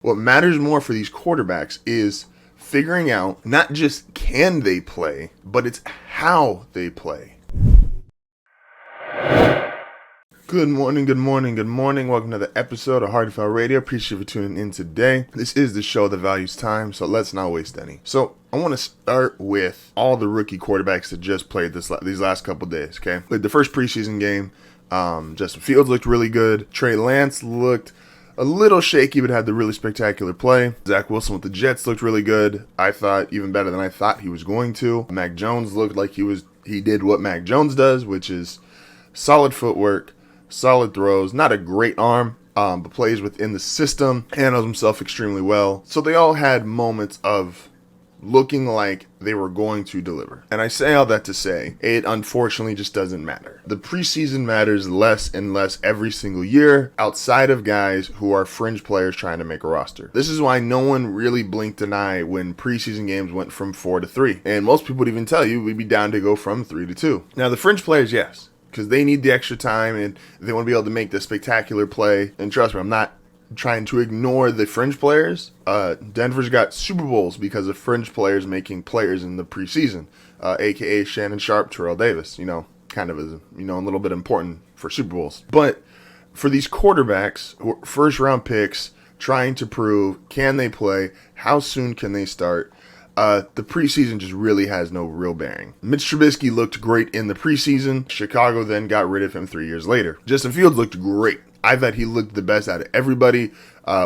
What matters more for these quarterbacks is figuring out not just can they play, but it's how they play. Good morning, good morning, good morning. Welcome to the episode of Heartfelt Radio. Appreciate you for tuning in today. This is the show that values time, so let's not waste any. So I want to start with all the rookie quarterbacks that just played these last couple days, okay? Like the first preseason game, Justin Fields looked really good. Trey Lance looked a little shaky, but had the really spectacular play. Zach Wilson with the Jets looked really good. I thought even better than I thought he was going to. Mac Jones looked like he did what Mac Jones does, which is solid footwork, solid throws, not a great arm, but plays within the system, handles himself extremely well. So they all had moments of looking like they were going to deliver. And I say all that to say, it unfortunately just doesn't matter. The preseason matters less and less every single year outside of guys who are fringe players trying to make a roster. This is why no one really blinked an eye when preseason games went from 4 to 3. And most people would even tell you we'd be down to go from 3 to 2. Now the fringe players, yes, because they need the extra time and they want to be able to make the spectacular play. And trust me, I'm not trying to ignore the fringe players. Denver's got Super Bowls because of fringe players making players in the preseason, aka Shannon Sharp, Terrell Davis, kind of as a little bit important for Super Bowls. But for these quarterbacks, who are first round picks, trying to prove, can they play? How soon can they start? The preseason just really has no real bearing. Mitch Trubisky looked great in the preseason. Chicago then got rid of him 3 years later. Justin Fields looked great. I thought he looked the best out of everybody,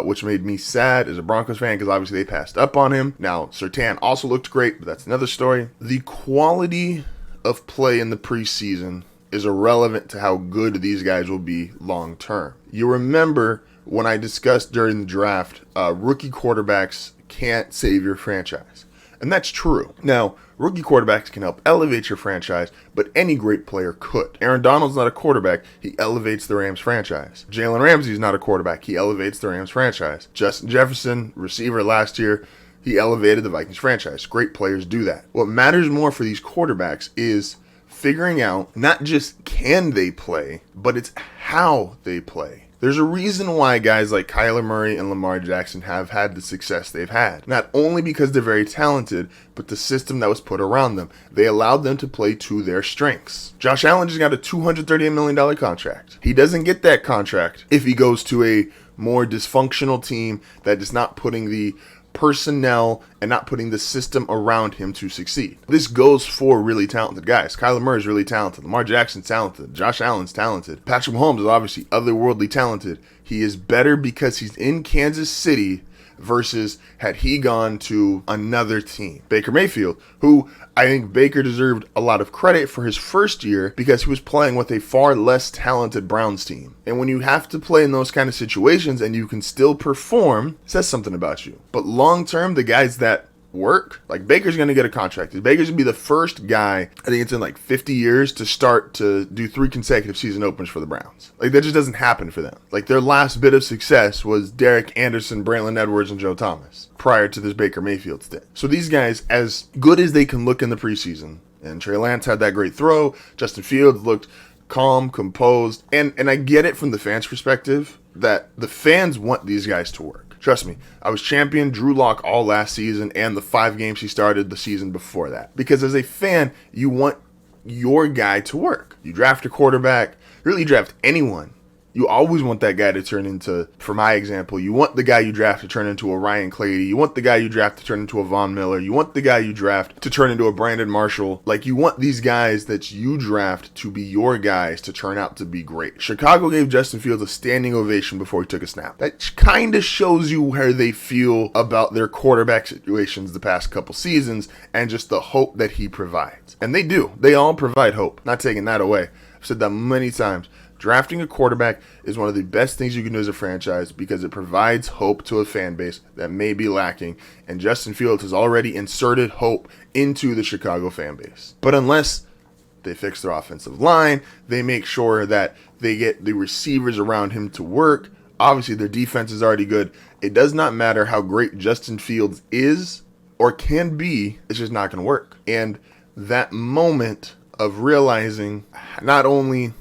which made me sad as a Broncos fan because obviously they passed up on him. Now, Surtain also looked great, but that's another story. The quality of play in the preseason is irrelevant to how good these guys will be long term. You remember when I discussed during the draft, rookie quarterbacks can't save your franchise. And that's true. Now, rookie quarterbacks can help elevate your franchise, but any great player could. Aaron Donald's not a quarterback. He elevates the Rams franchise. Jalen Ramsey's not a quarterback. He elevates the Rams franchise. Justin Jefferson, receiver last year, he elevated the Vikings franchise. Great players do that. What matters more for these quarterbacks is figuring out not just can they play, but it's how they play. There's a reason why guys like Kyler Murray and Lamar Jackson have had the success they've had. Not only because they're very talented, but the system that was put around them. They allowed them to play to their strengths. Josh Allen just got a $238 million contract. He doesn't get that contract if he goes to a more dysfunctional team that is not putting the personnel and not putting the system around him to succeed. This goes for really talented guys. Kyler Murray is really talented. Lamar Jackson's talented. Josh Allen's talented. Patrick Mahomes is obviously otherworldly talented. He is better because he's in Kansas City versus had he gone to another team. Baker Mayfield, who I think Baker deserved a lot of credit for his first year because he was playing with a far less talented Browns team. And when you have to play in those kind of situations and you can still perform, it says something about you. But long term, the guys that work, like Baker's going to get a contract. Baker's going to be the first guy, I think it's in like 50 years, to start to do 3 consecutive season openers for the Browns. Like that just doesn't happen for them. Like their last bit of success was Derek Anderson, Braylon Edwards, and Joe Thomas prior to this Baker Mayfield stint. So these guys, as good as they can look in the preseason, and Trey Lance had that great throw, Justin Fields looked calm, composed, and I get it from the fans' perspective that the fans want these guys to work. Trust me, I was champion Drew Lock all last season and the 5 games he started the season before that. Because as a fan, you want your guy to work. You draft a quarterback, really draft anyone. You always want that guy to turn into, for my example, you want the guy you draft to turn into a Ryan Clady. You want the guy you draft to turn into a Von Miller. You want the guy you draft to turn into a Brandon Marshall. Like you want these guys that you draft to be your guys to turn out to be great. Chicago gave Justin Fields a standing ovation before he took a snap. That kind of shows you where they feel about their quarterback situations the past couple seasons and just the hope that he provides. And they do. They all provide hope. Not taking that away. I've said that many times. Drafting a quarterback is one of the best things you can do as a franchise because it provides hope to a fan base that may be lacking, and Justin Fields has already inserted hope into the Chicago fan base. But unless they fix their offensive line, they make sure that they get the receivers around him to work, obviously their defense is already good. It does not matter how great Justin Fields is or can be, it's just not going to work. And that moment of realizing not only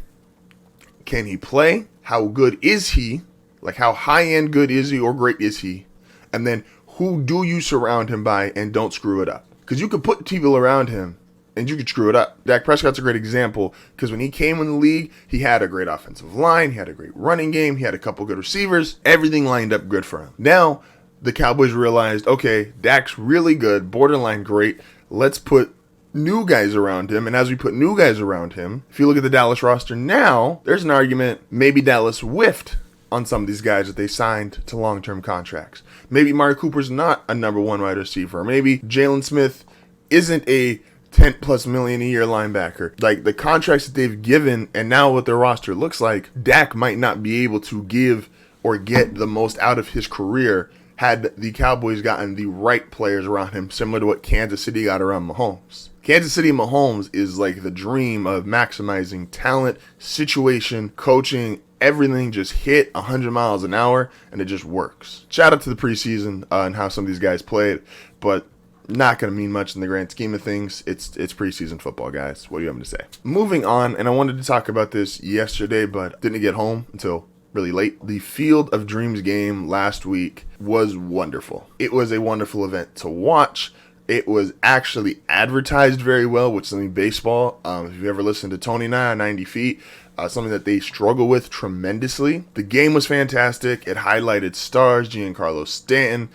can he play, how good is he, like how high-end good is he or great is he, And then who do you surround him by and don't screw it up? Because you could put people around him and you could screw it up. Dak Prescott's a great example because when he came in the league, he had a great offensive line, he had a great running game, he had a couple good receivers, everything lined up good for him. Now, the Cowboys realized, okay, Dak's really good, borderline great, let's put new guys around him. And as we put new guys around him, if you look at the Dallas roster now, there's an argument maybe Dallas whiffed on some of these guys that they signed to long-term contracts. Maybe Amari Cooper's not a number one wide receiver. Maybe Jalen Smith isn't a 10 plus million a year linebacker. Like the contracts that they've given and now what their roster looks like, Dak might not be able to give or get the most out of his career had the Cowboys gotten the right players around him, similar to what Kansas City got around Mahomes. Kansas City Mahomes is like the dream of maximizing talent, situation, coaching, everything just hit 100 miles an hour, and it just works. Shout out to the preseason and how some of these guys played, but not going to mean much in the grand scheme of things. It's preseason football, guys. What do you have to say? Moving on, and I wanted to talk about this yesterday, but didn't get home until really late. The Field of Dreams game last week was wonderful. It was a wonderful event to watch. It was actually advertised very well, which is something baseball. If you've ever listened to Tony and I on 90 Feet, something that they struggle with tremendously. The game was fantastic. It highlighted stars, Giancarlo Stanton,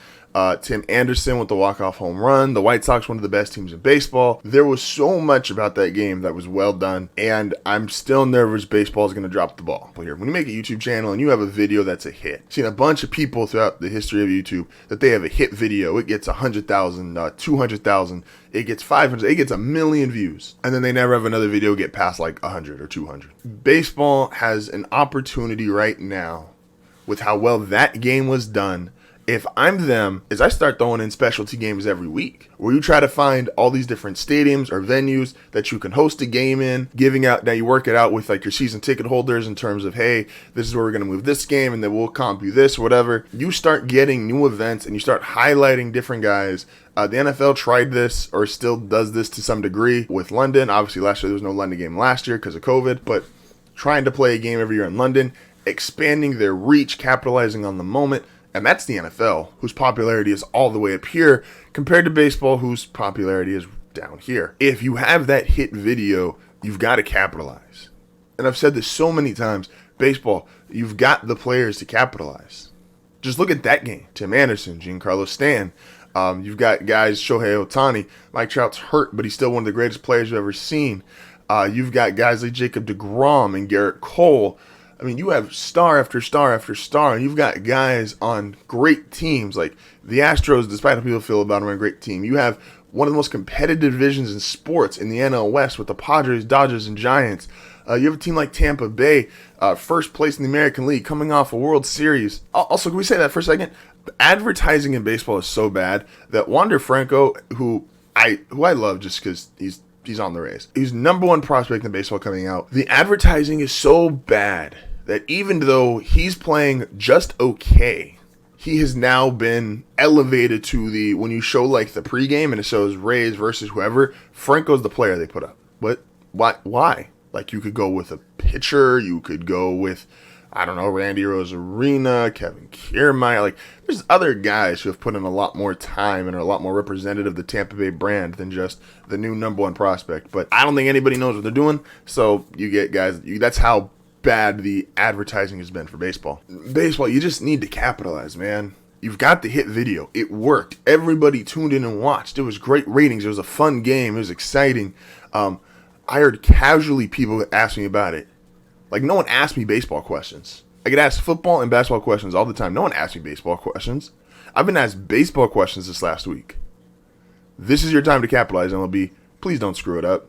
Tim Anderson with the walk-off home run. The White Sox, one of the best teams in baseball. There was so much about that game that was well done, and I'm still nervous baseball is going to drop the ball. But here, when you make a YouTube channel and you have a video that's a hit, I've seen a bunch of people throughout the history of YouTube that they have a hit video. It gets 100,000, 200,000, it gets 500, it gets 1 million views, and then they never have another video get past like 100 or 200. Baseball has an opportunity right now with how well that game was done. If I'm them, is I start throwing in specialty games every week where you try to find all these different stadiums or venues that you can host a game in, giving out, now you work it out with like your season ticket holders in terms of, hey, this is where we're going to move this game and then we'll comp you this or whatever. You start getting new events and you start highlighting different guys. The NFL tried this or still does this to some degree with London. Obviously last year there was no London game last year because of COVID, but trying to play a game every year in London, expanding their reach, capitalizing on the moment. And that's the NFL, whose popularity is all the way up here, compared to baseball, whose popularity is down here. If you have that hit video, you've got to capitalize. And I've said this so many times, baseball, you've got the players to capitalize. Just look at that game. Tim Anderson, Giancarlo Stanton. You've got guys, Shohei Ohtani. Mike Trout's hurt, but he's still one of the greatest players you've ever seen. You've got guys like Jacob deGrom and Garrett Cole. I mean, you have star after star after star, and you've got guys on great teams like the Astros, despite how people feel about them, are a great team. You have one of the most competitive divisions in sports in the NL West with the Padres, Dodgers, and Giants. You have a team like Tampa Bay, first place in the American League, coming off a World Series. Also, can we say that for a second? Advertising in baseball is so bad that Wander Franco, who I love just because he's on the Rays. He's number one prospect in baseball coming out. The advertising is so bad that even though he's playing just okay, he has now been elevated to the, when you show like the pregame and it shows Rays versus whoever, Franco's the player they put up. What? Why? Like you could go with a pitcher, you could go with, I don't know, Randy Rosarina, Kevin Kiermaier. Like there's other guys who have put in a lot more time and are a lot more representative of the Tampa Bay brand than just the new number one prospect. But I don't think anybody knows what they're doing. So you get guys, that's how bad the advertising has been for baseball. Baseball, you just need to capitalize, man. You've got the hit video. It worked. Everybody tuned in and watched. It was great ratings. It was a fun game. It was exciting. I heard casually people ask me about it. Like, no one asked me baseball questions. I get asked football and basketball questions all the time. No one asked me baseball questions. I've been asked baseball questions this last week. This is your time to capitalize, MLB. Please don't screw it up.